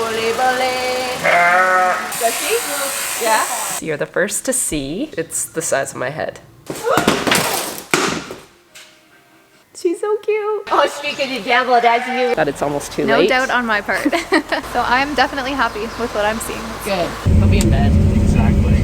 Bole bole. Does she? Yeah? You're the first to see. It's the size of my head. She's so cute. Oh, speaking of devil, that's you. But it's almost too late. No doubt on my part. So I'm definitely happy with what I'm seeing. Good. He'll be in bed. Exactly.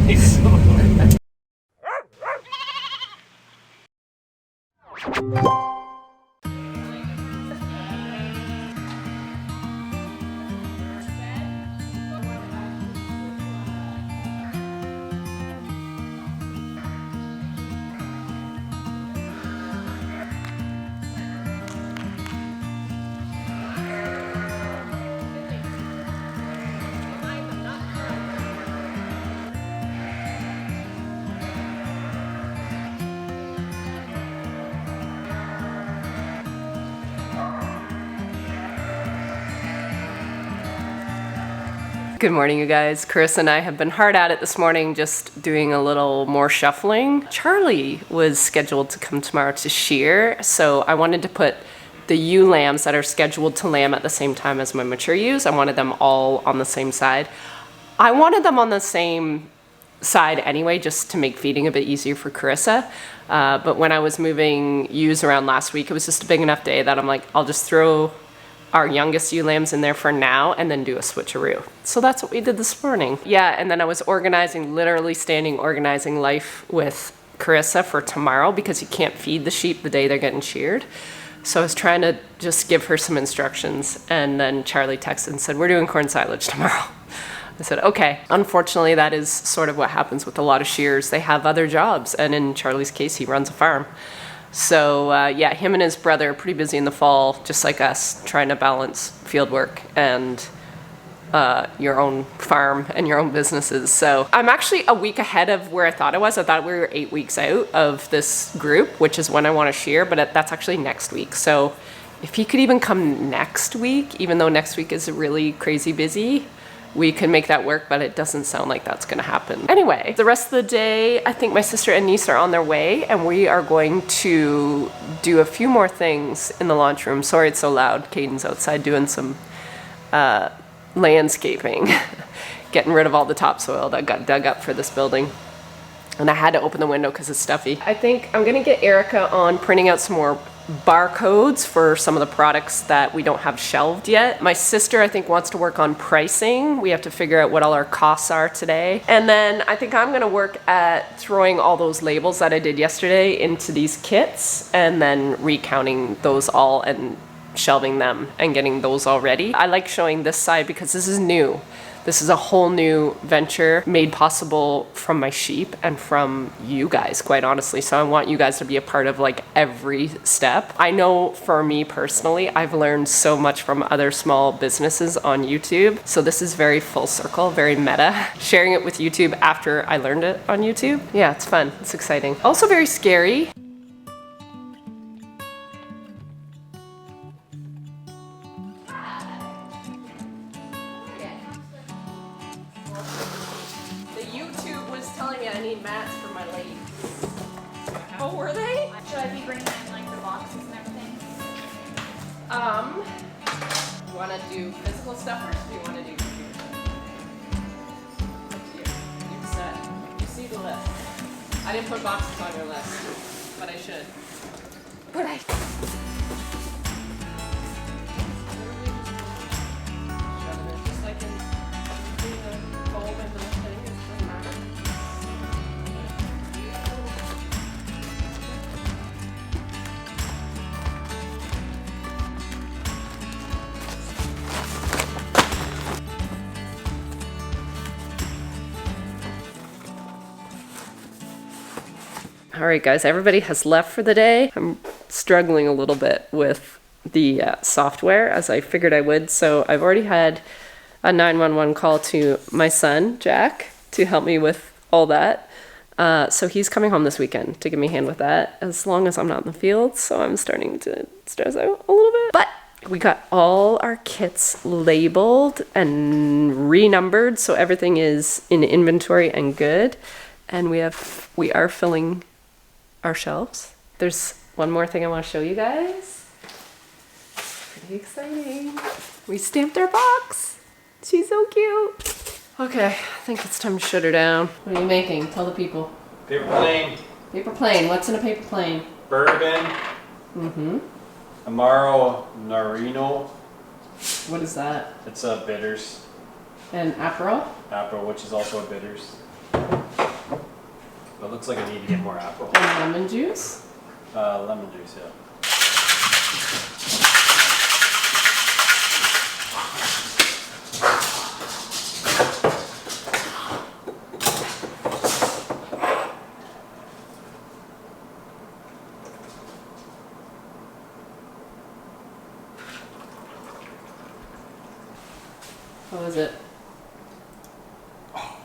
Good morning, you guys. Chris and I have been hard at it this morning, just doing a little more shuffling. Charlie was scheduled to come tomorrow to shear, so I wanted to put the ewe lambs that are scheduled to lamb at the same time as my mature ewes. I wanted them all on the same side. I wanted them on the same side anyway, just to make feeding a bit easier for Carissa. But when I was moving ewes around last week, it was just a big enough day that I'm like, I'll just throw our youngest ewe lambs in there for now and then do a switcheroo. So that's what we did this morning. Yeah, and then I was organizing, literally standing organizing life with Carissa for tomorrow because you can't feed the sheep the day they're getting sheared. So I was trying to just give her some instructions, and then Charlie texted and said, we're doing corn silage tomorrow. I said, okay. Unfortunately, that is sort of what happens with a lot of shearers. They have other jobs, and in Charlie's case, he runs a farm. So yeah, him and his brother are pretty busy in the fall, just like us, trying to balance field work and your own farm and your own businesses. So I'm actually a week ahead of where I thought I was. I thought we were 8 weeks out of this group, which is when I want to shear, but that's actually next week. So if he could even come next week, even though next week is really crazy busy, we can make that work, but it doesn't sound like that's gonna happen. Anyway, the rest of the day, I think my sister and niece are on their way, and we are going to do a few more things in the launch room. Sorry it's so loud. Caden's outside doing some landscaping, getting rid of all the topsoil that got dug up for this building. And I had to open the window because it's stuffy. I think I'm gonna get Erica on printing out some more barcodes for some of the products that we don't have shelved yet. My sister, I think, wants to work on pricing. We have to figure out what all our costs are today. And then I think I'm gonna work at throwing all those labels that I did yesterday into these kits and then recounting those all and shelving them and getting those all ready. I like showing this side because this is new. This is a whole new venture made possible from my sheep and from you guys, quite honestly. So I want you guys to be a part of like every step. I know for me personally, I've learned so much from other small businesses on YouTube. So this is very full circle, very meta. Sharing it with YouTube after I learned it on YouTube. Yeah, it's fun, it's exciting. Also very scary. Mats for my ladies. Oh, were they? Should I be bringing in like the boxes and everything? You want to do physical stuff first, or do you want to do computer stuff? Up to you. You decide. You see the list. I didn't put boxes on your list, but I should. But I. Just like in the foam and the thing, it doesn't matter. All right, guys, everybody has left for the day. I'm struggling a little bit with the software, as I figured I would. So I've already had a 911 call to my son, Jack, to help me with all that. So he's coming home this weekend to give me a hand with that, as long as I'm not in the field. So I'm starting to stress out a little bit. But we got all our kits labeled and renumbered, so everything is in inventory and good. And we are filling our shelves. There's one more thing I want to show you guys. Pretty exciting. We stamped our box. She's so cute. Okay, I think it's time to shut her down. What are you making? Tell the people. Paper plane. Paper plane. What's in a paper plane? Bourbon. Mm-hmm. Amaro Narino. What is that? It's bitters. And Aperol? Apple, which is also a bitters. But it looks like I need to get more apple. And lemon juice? Lemon juice, yeah. How was it?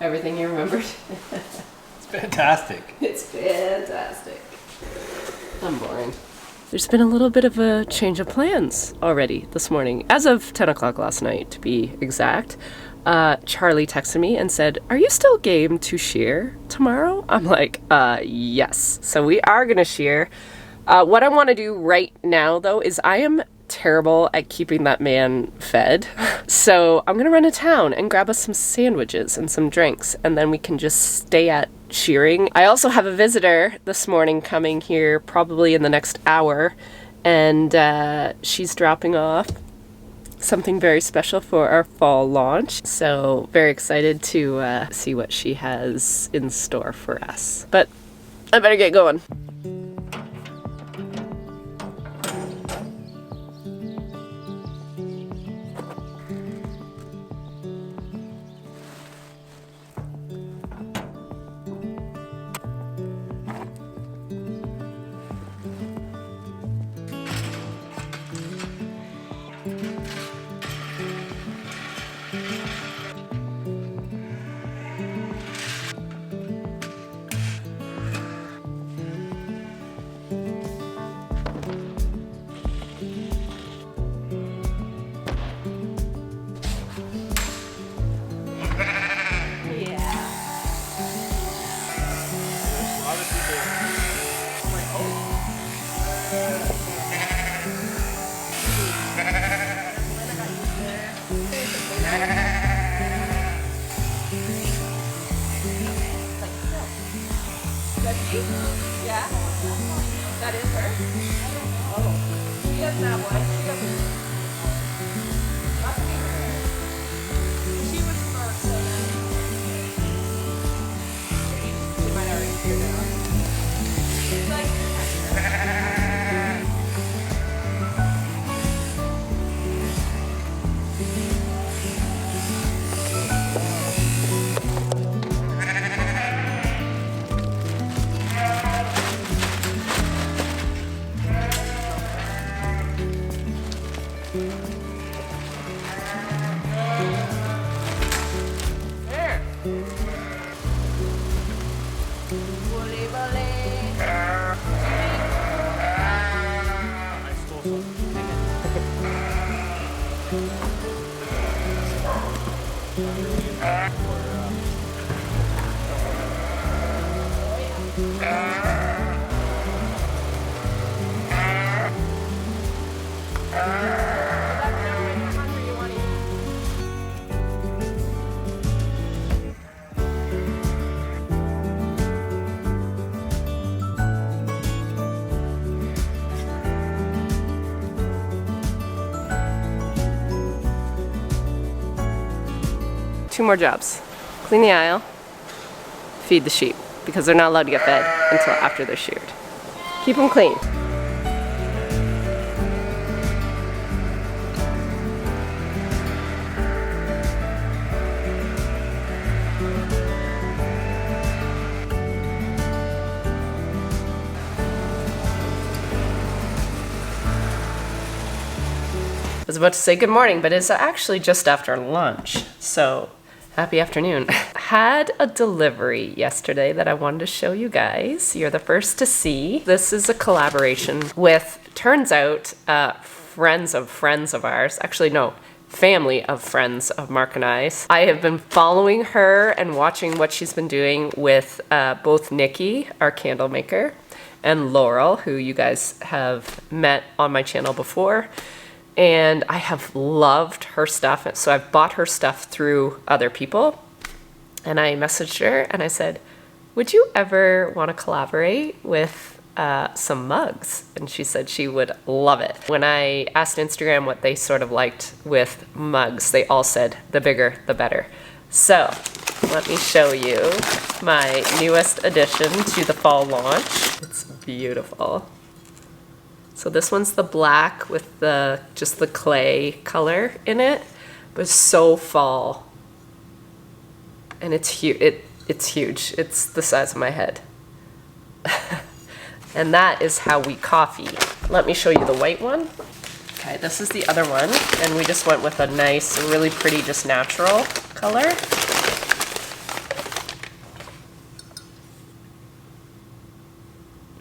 Everything you remembered? It's fantastic. It's fantastic. I'm boring. There's been a little bit of a change of plans already this morning. As of 10 o'clock last night, to be exact. Charlie texted me and said, "Are you still game to shear tomorrow?" I'm like, yes. So we are gonna shear. What I want to do right now, though, is I am terrible at keeping that man fed. So I'm gonna run to town and grab us some sandwiches and some drinks, and then we can just stay at shearing. I also have a visitor this morning coming here probably in the next hour, and she's dropping off something very special for our fall launch. So very excited to see what she has in store for us. But I better get going. Yeah, that is her. Oh, she doesn't have one. She doesn't. Must be her. She was first. She might already hear now. She's like. Two more jobs. Clean the aisle, feed the sheep, because they're not allowed to get fed until after they're sheared. Keep them clean. I was about to say good morning, but it's actually just after lunch, so happy afternoon. Had a delivery yesterday that I wanted to show you guys. You're the first to see. This is a collaboration with, turns out, friends of ours. Actually, no, family of friends of Mark and I's. I have been following her and watching what she's been doing with both Nikki, our candle maker, and Laurel, who you guys have met on my channel before. and I have loved her stuff. So I've bought her stuff through other people, and I messaged her and I said, would you ever want to collaborate with some mugs? And she said she would love it. When I asked Instagram what they sort of liked with mugs, they all said the bigger, the better. So let me show you my newest addition to the fall launch. It's beautiful. So this one's the black with just the clay color in it, but it's so fall. And it's huge. It's huge. It's the size of my head. And that is how we coffee. Let me show you the white one. Okay, this is the other one, and we just went with a nice, really pretty, just natural color.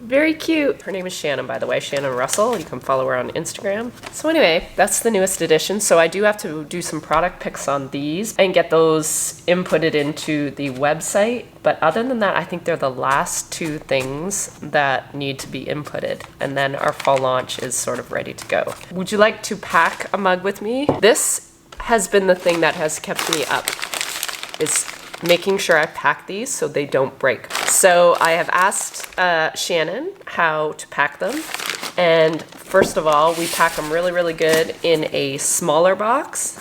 Very cute. Her name is Shannon, by the way, Shannon Russell. You can follow her on Instagram. So anyway, that's the newest edition. So I do have to do some product picks on these and get those inputted into the website. But other than that, I think they're the last two things that need to be inputted. And then our fall launch is sort of ready to go. Would you like to pack a mug with me? This has been the thing that has kept me up, is making sure I pack these so they don't break. So I have asked Shannon how to pack them. And first of all, we pack them really, really good in a smaller box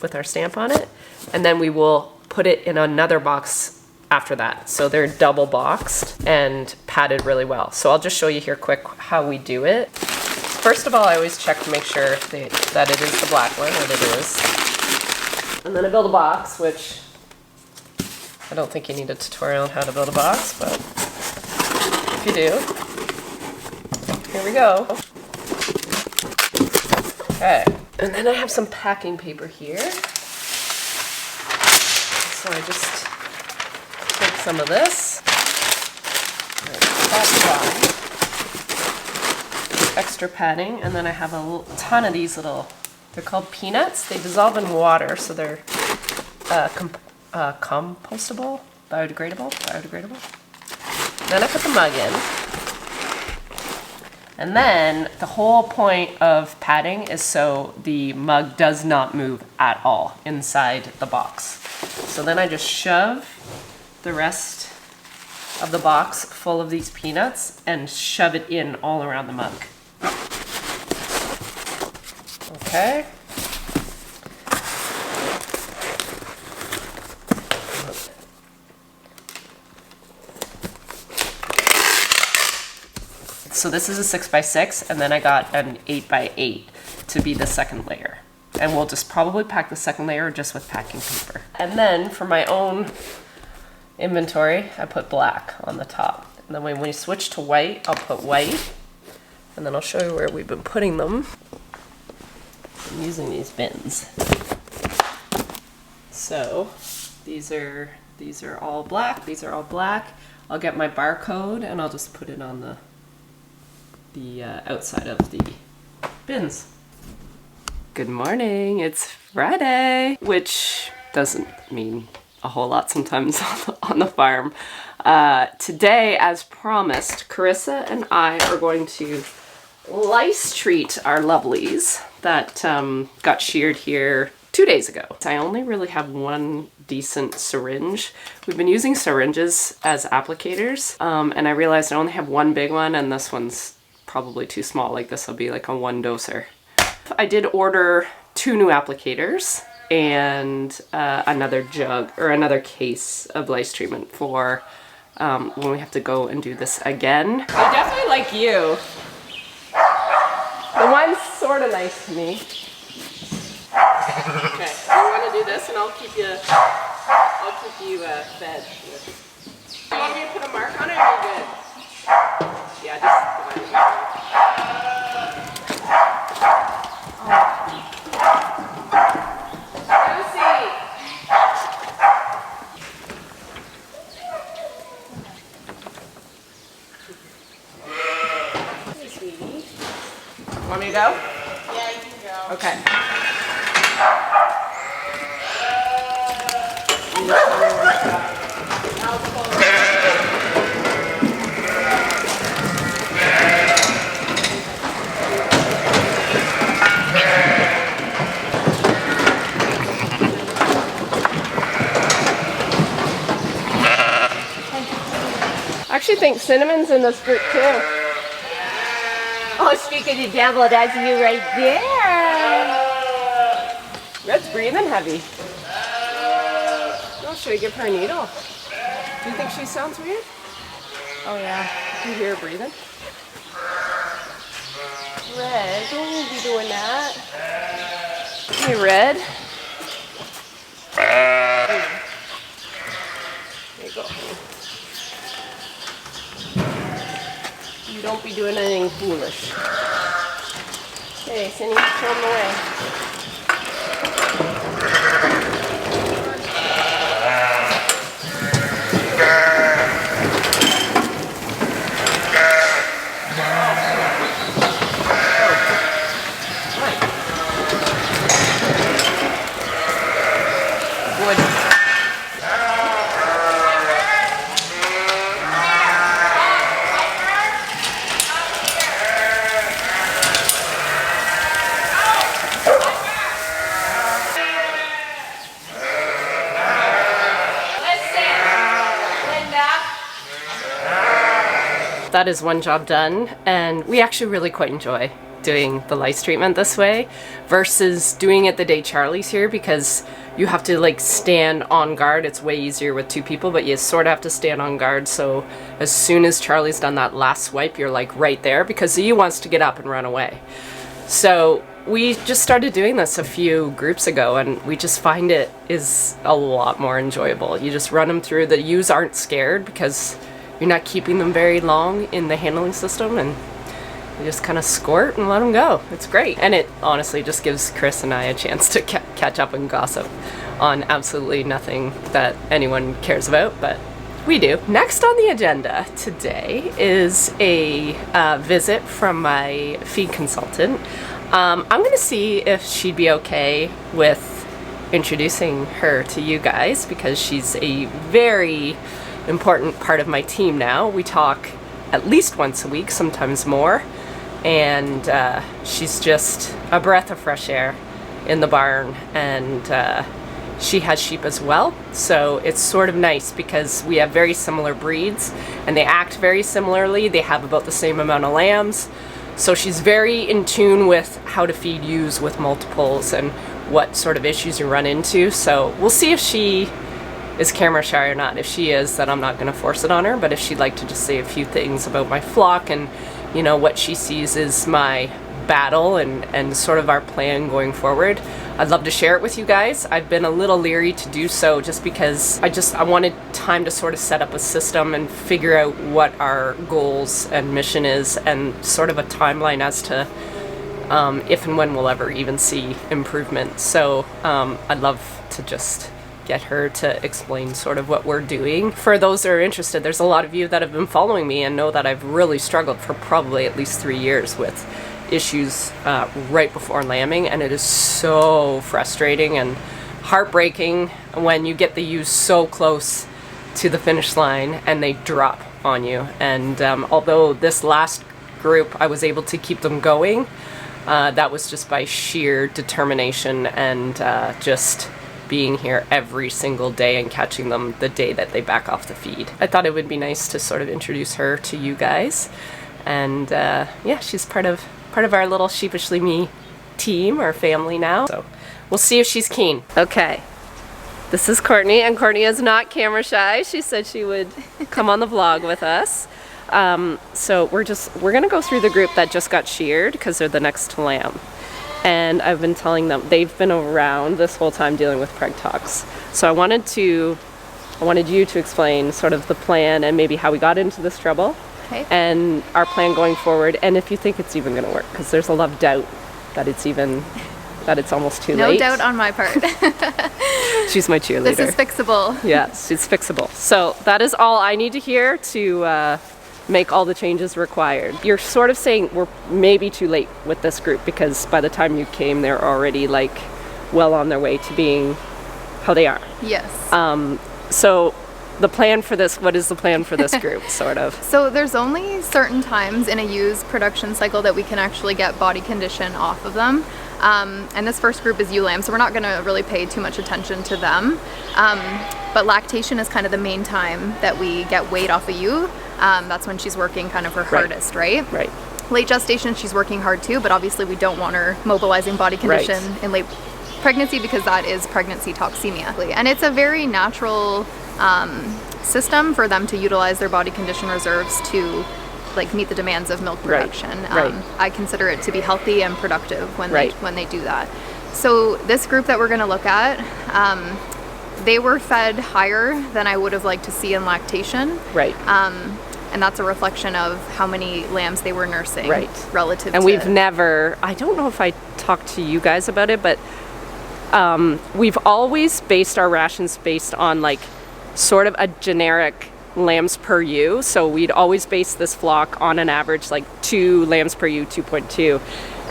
with our stamp on it. And then we will put it in another box after that. So they're double boxed and padded really well. So I'll just show you here quick how we do it. First of all, I always check to make sure that it is the black one, and it is. And then I build a box, which I don't think you need a tutorial on how to build a box, but if you do, here we go. Okay, and then I have some packing paper here. So I just take some of this, extra padding, and then I have a ton of these little, they're called peanuts. They dissolve in water, so they're compostable, biodegradable. Then I put the mug in. And then the whole point of padding is so the mug does not move at all inside the box. So then I just shove the rest of the box full of these peanuts and shove it in all around the mug. Okay. So this is a 6x6, and then I got an 8x8 to be the second layer. And we'll just probably pack the second layer just with packing paper. And then for my own inventory, I put black on the top. And then when we switch to white, I'll put white. And then I'll show you where we've been putting them. I'm using these bins. So these are all black. These are all black. I'll get my barcode and I'll just put it on the outside of the bins. Good morning, it's Friday, which doesn't mean a whole lot sometimes on the farm. Today, as promised, Carissa and I are going to lice treat our lovelies that got sheared here 2 days ago. I only really have one decent syringe. We've been using syringes as applicators, and I realized I only have one big one, and this one's probably too small. Like this will be like a 1-doser. I did order 2 new applicators and another jug or another case of lice treatment for when we have to go and do this again. I definitely like you. The one's sort of nice to me. Okay, you want to do this and I'll keep you fed. You want me to put a mark on it or are you good? Yeah, just go ahead. Want me to go? Yeah, you can go. Okay. she think? Cinnamon's in this group too. Oh, speaking of the devil, that's you right there. Red's breathing heavy. Oh, should I give her a needle? Do you think she sounds weird? Oh yeah. Do you hear her breathing? Red, don't be doing that. Hey, Red. There you go. You don't be doing anything foolish. Hey, Cindy, show them the way. That is one job done, and we actually really quite enjoy doing the lice treatment this way versus doing it the day Charlie's here, because you have to like stand on guard. It's way easier with two people, but you sort of have to stand on guard. So as soon as Charlie's done that last swipe, you're like right there because he wants to get up and run away. So we just started doing this a few groups ago, and we just find it is a lot more enjoyable. You just run them through. The ewes aren't scared because you're not keeping them very long in the handling system, and you just kind of squirt and let them go. It's great. And it honestly just gives Chris and I a chance to catch up and gossip on absolutely nothing that anyone cares about, but we do. Next on the agenda today is a visit from my feed consultant. I'm going to see if she'd be okay with introducing her to you guys, because she's a very important part of my team now. We talk at least once a week, sometimes more, and she's just a breath of fresh air in the barn, and she has sheep as well, so it's sort of nice because we have very similar breeds and they act very similarly. They have about the same amount of lambs, so she's very in tune with how to feed ewes with multiples and what sort of issues you run into. So we'll see if she is camera shy or not. If she is, then I'm not going to force it on her, but if she'd like to just say a few things about my flock and, you know, what she sees is my battle and sort of our plan going forward, I'd love to share it with you guys. I've been a little leery to do so just because I wanted time to sort of set up a system and figure out what our goals and mission is, and sort of a timeline as to if and when we'll ever even see improvement. So I'd love to just get her to explain sort of what we're doing. For those that are interested, there's a lot of you that have been following me and know that I've really struggled for probably at least 3 years with issues right before lambing, and it is so frustrating and heartbreaking when you get the ewes so close to the finish line and they drop on you. And although this last group I was able to keep them going, that was just by sheer determination and just being here every single day and catching them the day that they back off the feed. I thought it would be nice to sort of introduce her to you guys, and yeah, she's part of our little Sheepishly Me team or family now. So we'll see if she's keen. Okay, this is Courtney, and Courtney is not camera shy. She said she would come on the vlog with us. So we're gonna go through the group that just got sheared because they're the next to lamb. And I've been telling them, they've been around this whole time dealing with preg tox. So I wanted you to explain sort of the plan and maybe how we got into this trouble. Okay. And our plan going forward, and if you think it's even going to work, because there's a lot of doubt that it's almost too late. No doubt on my part. She's my cheerleader. This is fixable. Yes, it's fixable. So that is all I need to hear to make all the changes required. You're sort of saying we're maybe too late with this group because by the time you came, they're already like well on their way to being how they are. Yes. So the plan for this, what is the plan for this group, sort of? So there's only certain times in a ewe's production cycle that we can actually get body condition off of them. And this first group is ewe lamb, so we're not going to really pay too much attention to them. But lactation is kind of the main time that we get weight off a ewe. That's when she's working kind of her hardest, right? Right. Late gestation, she's working hard too, but obviously we don't want her mobilizing body condition in late pregnancy because that is pregnancy toxemia. And it's a very natural system for them to utilize their body condition reserves to like meet the demands of milk production. I consider it to be healthy and productive when they do that. So this group that we're going to look at, they were fed higher than I would have liked to see in lactation. Right. And that's a reflection of how many lambs they were nursing relative and to... we've never, I don't know if I talked to you guys about it, but we've always based our rations based on like sort of a generic lambs per ewe. So we'd always base this flock on an average like 2 lambs per ewe, 2.2.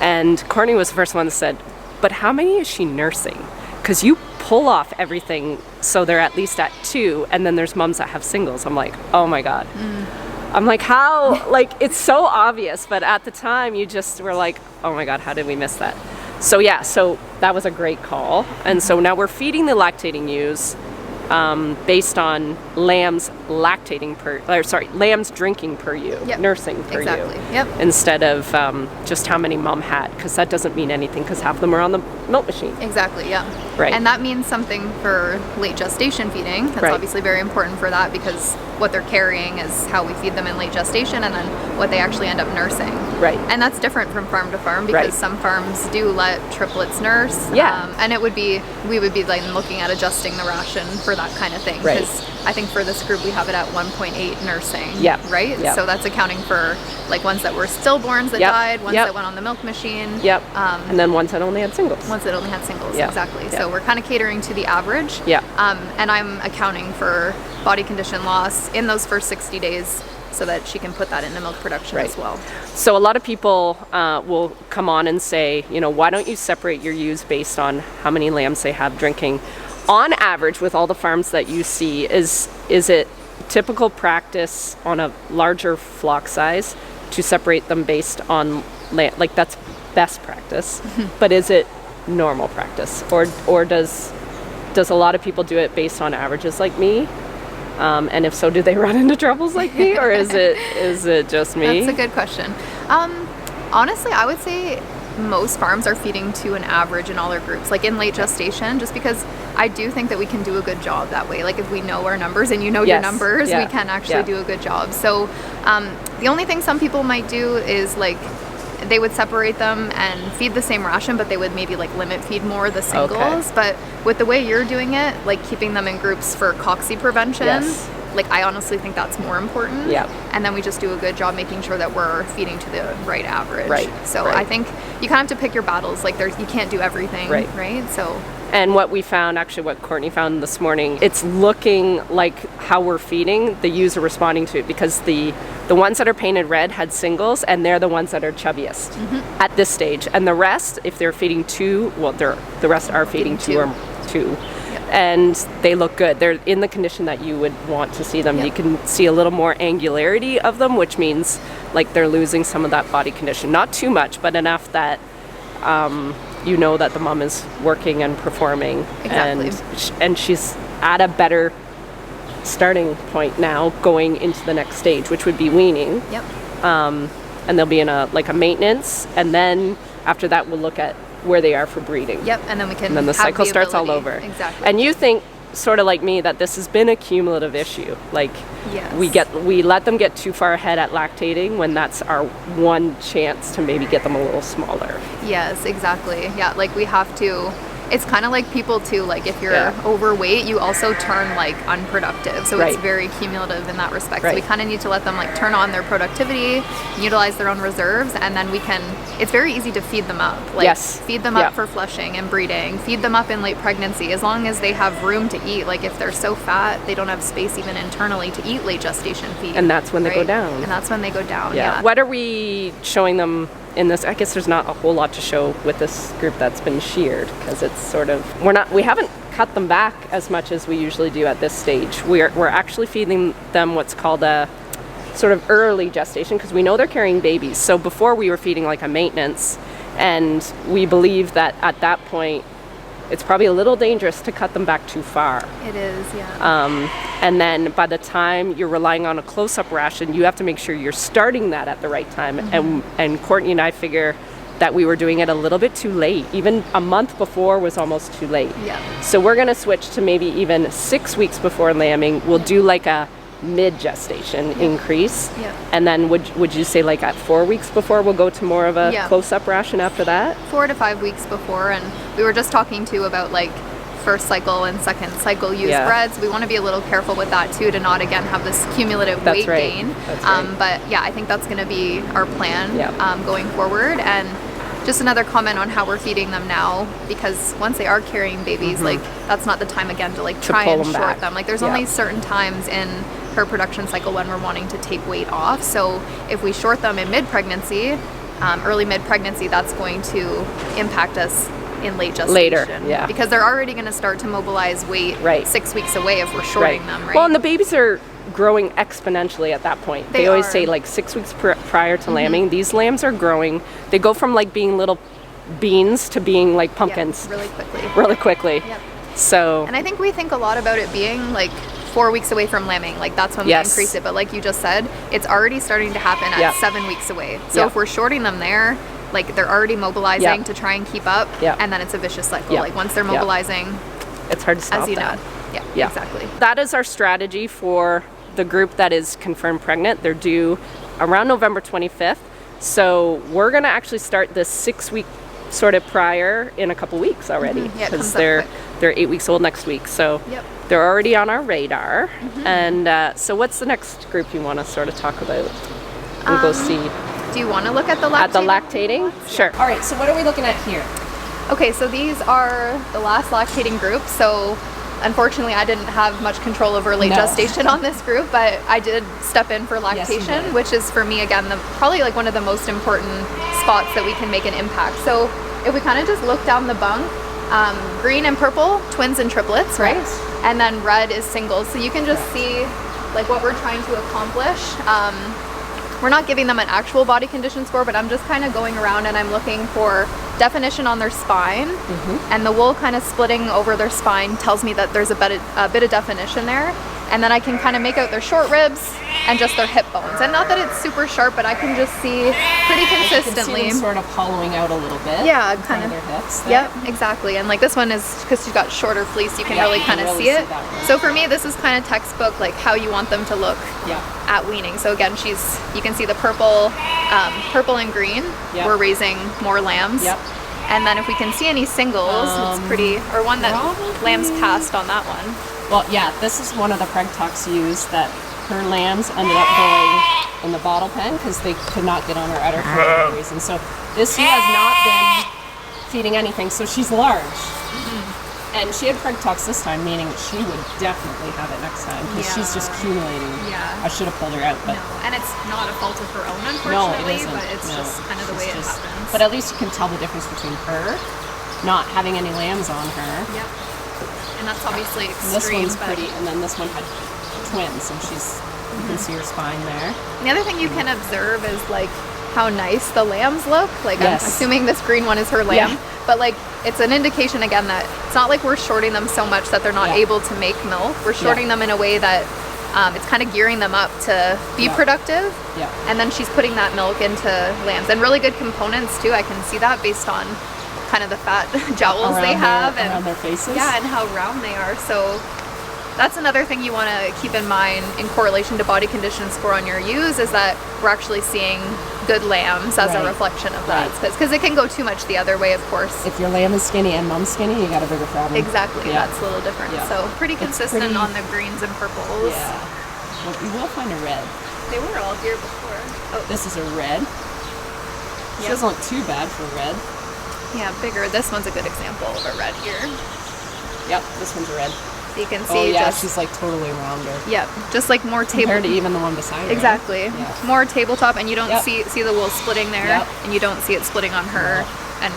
And Courtney was the first one that said, but how many is she nursing? Because you pull off everything so they're at least at 2, and then there's moms that have singles. I'm like, oh my God. I'm like, how? Like, it's so obvious, but at the time you just were like, oh my God, how did we miss that? So yeah, so that was a great call. And so now we're feeding the lactating ewes based on lambs drinking per ewe, nursing per ewe, instead of just how many mom had, because that doesn't mean anything because half of them are on the milk machine. Exactly, yeah. Right. And that means something for late gestation feeding. That's obviously very important for that because what they're carrying is how we feed them in late gestation and then what they actually end up nursing. Right. And that's different from farm to farm because some farms do let triplets nurse. Yeah. And we would be like looking at adjusting the ration for that kind of thing. Right. Because I think for this group we have it at 1.8 nursing. Yeah. Right? Yeah. So that's accounting for like ones that were stillborns that died, ones that went on the milk machine. Yep. And then ones that only had singles. Ones that only had singles, Yeah. exactly. Yeah. So we're kind of catering to the average. Yeah. And I'm accounting for body condition loss in those first 60 days so that she can put that into milk production as well. So a lot of people will come on and say, you know, why don't you separate your ewes based on how many lambs they have drinking? On average, with all the farms that you see, is it typical practice on a larger flock size to separate them based on like that's best practice, but is it normal practice, or does a lot of people do it based on averages like me? And if so, do they run into troubles like me, or is it just me? That's a good question. Honestly, I would say most farms are feeding to an average in all their groups, like in late gestation, just because I do think that we can do a good job that way. Like if we know our numbers and you know your numbers, we can actually do a good job. So the only thing some people might do is like they would separate them and feed the same ration, but they would maybe like limit feed more the singles. But with the way you're doing it, like keeping them in groups for coxy prevention, like I honestly think that's more important. Yeah. And then we just do a good job making sure that we're feeding to the right average. Right. So I think you kind of have to pick your battles. Like you can't do everything. Right. So. And what we found, actually what Courtney found this morning, it's looking like how we're feeding, the ewes are responding to it, because the ones that are painted red had singles, and they're the ones that are chubbiest at this stage. And the rest, if they're feeding 2, well, the rest are feeding 2 or 2. And they look good. They're in the condition that you would want to see them. You can see a little more angularity of them, which means like they're losing some of that body condition. Not too much, but enough that you know that the mom is working and performing. And she's at a better starting point now going into the next stage, which would be weaning. And they'll be in a maintenance, and then after that we'll look at where they are for breeding. And then we can and then the cycle starts all over. And you think, sort of like me, that this has been a cumulative issue. Like we let them get too far ahead at lactating when that's our one chance to maybe get them a little smaller. Yes, exactly. Yeah, like we have to. It's kind of like people too, like if you're overweight, you also turn like unproductive. So it's very cumulative in that respect. So we kind of need to let them like turn on their productivity, utilize their own reserves, and then it's very easy to feed them up. Like feed them up for flushing and breeding, feed them up in late pregnancy, as long as they have room to eat. Like if they're so fat, they don't have space even internally to eat late gestation feed. And that's when they go down. And that's when they go down, What are we showing them in this? I guess there's not a whole lot to show with this group that's been sheared, because it's sort of, we haven't cut them back as much as we usually do at this stage. We're actually feeding them what's called a sort of early gestation, because we know they're carrying babies. So before we were feeding like a maintenance, And we believe that at that point, it's probably a little dangerous to cut them back too far. It is, yeah. And then by the time you're relying on a close-up ration, you have to make sure you're starting that at the right time. And Courtney and I figure that we were doing it a little bit too late. Even a month before was almost too late. Yeah. So we're gonna switch to maybe even 6 weeks before lambing. We'll do like a mid-gestation increase. Yeah. And then would you say like at 4 weeks before we'll go to more of a Yeah. close-up ration after that? 4 to 5 weeks before, and we were just talking too about like first cycle and second cycle used Yeah. breads. We want to be a little careful with that too, to not again have this cumulative That's weight right. gain. That's right. But yeah, I think that's going to be our plan Yeah. going forward. And just another comment on how we're feeding them now, because once they are carrying babies, like that's not the time again to like try pull and them short back. them. Like there's Yeah. only certain times in her production cycle when we're wanting to take weight off. So if we short them in mid-pregnancy, early mid-pregnancy, that's going to impact us in late gestation. Later, yeah. Because they're already going to start to mobilize weight Right. 6 weeks away if we're shorting them, right? Well, and the babies are growing exponentially at that point. They always are. say like 6 weeks prior to lambing, these lambs are growing. They go from like being little beans to being like Yeah, pumpkins really quickly. really quickly. Yep. So And I think we think a lot about it being like 4 weeks away from lambing. Like that's when Yes. we increase it. But like you just said, it's already starting to happen at Yeah. 7 weeks away. So Yeah. if we're shorting them there, like they're already mobilizing Yeah. to try and keep up. Yeah. And then it's a vicious cycle. Yeah. Like once they're Yeah. mobilizing, it's hard to stop as you that. know. Yeah, Yeah. exactly. That is our strategy for the group that is confirmed pregnant. They're due around November 25th. So we're going to actually start this 6 week sort of prior in a couple weeks already, Yeah, it comes up they're quick. they're 8 weeks old next week. So Yep. they're already on our radar. And so what's the next group you want to sort of talk about? We'll go see Do you want to look at the lactating? at the lactating. Sure. All right. So what are we looking at here? Okay, so these are the last lactating group. So unfortunately, I didn't have much control over late No. gestation on this group, but I did step in for Yes, you lactation, did. which is for me, again, probably like one of the most important spots that we can make an impact. So if we kind of just look down the bunk, green and purple, twins and triplets, right? Right. And then red is singles. So you can just see like what we're trying to accomplish. We're not giving them an actual body condition score, but I'm just kind of going around and I'm looking for definition on their spine, and the wool kind of splitting over their spine tells me that there's a bit of definition there. And then I can kind of make out their short ribs and just their hip bones. And not that it's super sharp, but I can just see pretty consistently. You can see them sort of hollowing out a little bit. Yeah, in kind front of. their hips. there. Yep, exactly. And like this one is because she's got shorter fleece, you can Yeah, really you kind can of really see it. see that one. So for me, this is kind of textbook, like how you want them to look Yeah. at weaning. So again, you can see the purple and green. Yep. We're raising more lambs. Yep. And then if we can see any singles, it's pretty, or one that probably- lambs passed on that one. Well, yeah, this is one of the preg talks used that her lambs ended up going in the bottle pen because they could not get on her udder for whatever reason. So this she has not been feeding anything, so she's large. And she had preg talks this time, meaning she would definitely have it next time because she's just Yeah. accumulating. Yeah. I should have pulled her out, but No, and it's not a fault of her own, no, unfortunately, it isn't. but it's No, just kind of the she's way it just- happens. But at least you can tell the difference between her not having any lambs on her. Yep. And that's obviously And extreme. this one's but pretty, and then this one had twins, and you can see her spine there. the other thing you can observe is like how nice the lambs look. Like Yes. I'm assuming this green one is her lamb, Yeah. but like it's an indication again that it's not like we're shorting them so much that they're not Yeah. able to make milk. We're shorting them in a way that it's kind of gearing them up to be Yeah. productive. Yeah. And then she's putting that milk into lambs, and really good components too. I can see that based on kind of the fat jowls they have around their faces. yeah, and how round they are. So that's another thing you want to keep in mind in correlation to body condition score on your ewes, is that we're actually seeing good lambs as a Right. reflection of that. Right. Because it can go too much the other way, of course. If your lamb is skinny and mom's skinny, you got a bigger problem. Exactly, Yeah. that's a little different. Yeah. So pretty It's consistent pretty- on the greens and purples. Yeah. Well, you will find a red. They were all here before. Oh, This is a red. She Yep. doesn't look too bad for red. yeah, bigger. This one's a good example of a red here. Yep, this one's a red. So you can Oh see yeah, just, she's like totally rounder. yeah, just like more table. Compared to even the one beside her. Exactly. Yeah. More tabletop, and you don't Yep. see the wool splitting there, Yep. and you don't see it splitting on her, and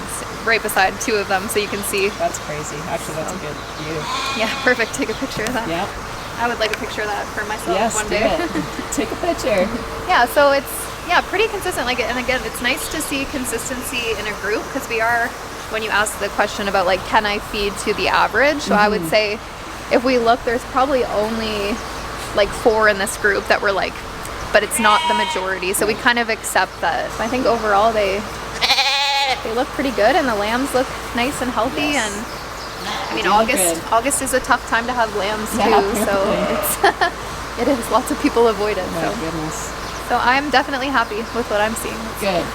right beside two of them, so you can see. That's crazy. Actually, that's a good view. Yeah, perfect. Take a picture of that. Yep. I would like a picture of that for myself Yes, one do day. it. Take a picture. Yeah, so it's Yeah, pretty consistent. Like, and again, it's nice to see consistency in a group because we are, when you ask the question about like, can I feed to the average? So I would say if we look, there's probably only like 4 in this group that were like, but it's not the majority. So we kind of accept that. I think overall they look pretty good and the lambs look nice and healthy. And I mean, August is a tough time to have lambs too. So it's, it is, lots of people avoid it. My goodness. So I'm definitely happy with what I'm seeing. Good.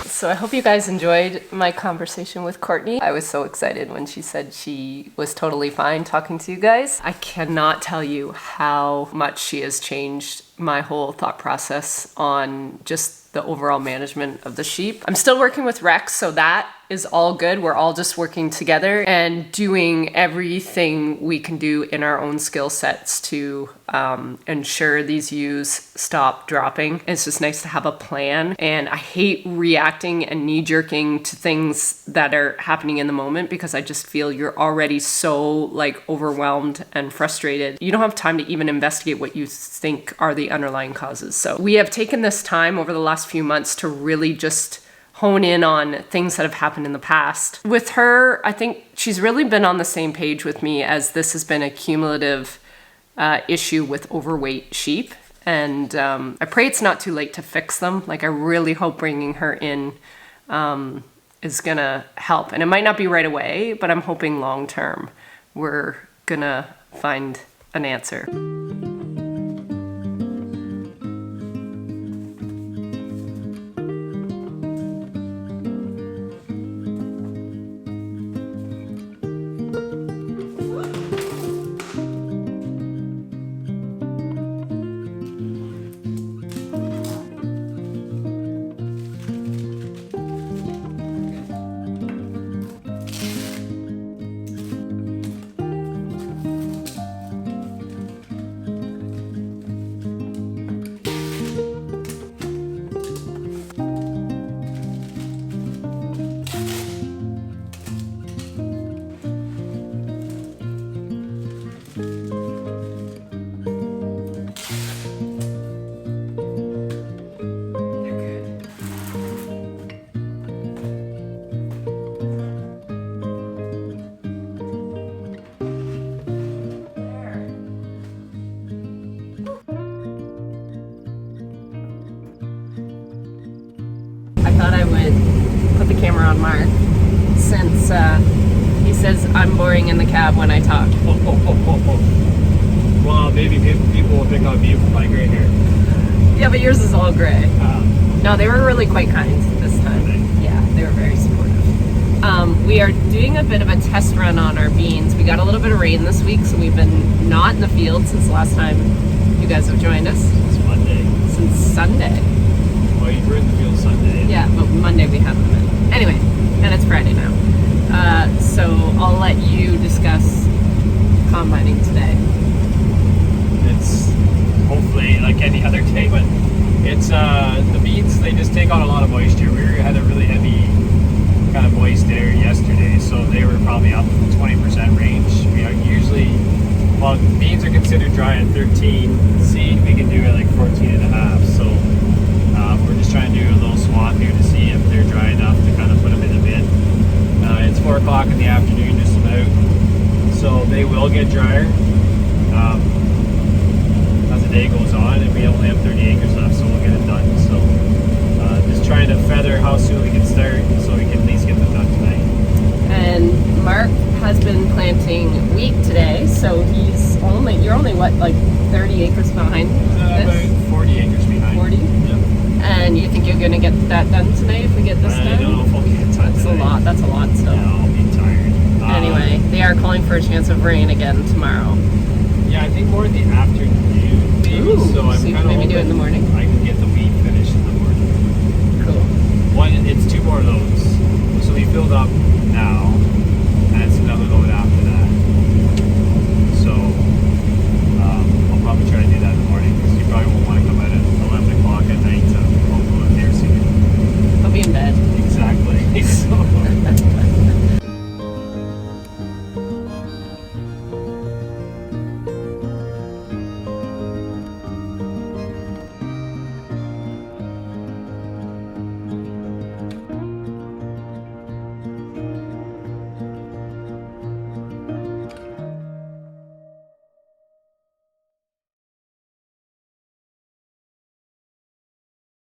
So I hope you guys enjoyed my conversation with Courtney. I was so excited when she said she was totally fine talking to you guys. I cannot tell you how much she has changed my whole thought process on just the overall management of the sheep. I'm still working with Rex, so that is all good. We're all just working together and doing everything we can do in our own skill sets to ensure these ewes stop dropping. It's just nice to have a plan. And I hate reacting and knee-jerking to things that are happening in the moment because I just feel you're already so like overwhelmed and frustrated. You don't have time to even investigate what you think are the underlying causes. So we have taken this time over the last few months to really just hone in on things that have happened in the past. With her, I think she's really been on the same page with me as this has been a cumulative issue with overweight sheep. And I pray it's not too late to fix them. Like I really hope bringing her in is gonna help. And it might not be right away, but I'm hoping long term we're gonna find an answer. I thought I would put the camera on Mark since he says I'm boring in the cab when I talk. Well, maybe people will pick on you for my gray hair. Yeah, but yours is all gray. No, they were really quite kind this time. Yeah, they were very supportive. We are doing a bit of a test run on our beans. We got a little bit of rain this week, so we've been not in the field since the last time you guys have joined us. It's Monday. Since Sunday. Well, you were in the field Sunday. Yeah, but Monday we have them in. Anyway, and it's Friday now. So I'll let you discuss combining today. It's hopefully like any other day, but it's the beans, they just take on a lot of moisture. We had a really heavy kind of moist air yesterday, so they were probably up 20% range. We are usually, well, beans are considered dry at 13 seed, we can do it like 14 and a half. So we're just trying to do a little swap here to see if they're dry enough to kind of put them in the bin. It's 4 o'clock in the afternoon just about, so they will get drier as the day goes on, and we only have 30 acres left, so we'll get it done. So just trying to feather how soon we can start so we can at least get them done tonight. And Mark has been planting wheat today, so you're only what, like 30 acres behind this? About 40 acres behind. 40? Yeah. And you think you're gonna get that done tonight if we get this done? I don't know if we'll get it done tonight. That's a lot still. Yeah, I'll be tired. Anyway, they are calling for a chance of rain again tomorrow. Yeah, I think more in the afternoon maybe. Ooh, so I'm so you kind can of maybe do it in the morning? I can get the wheat finished in the morning. Cool. It's 2 more loads. So we filled up now.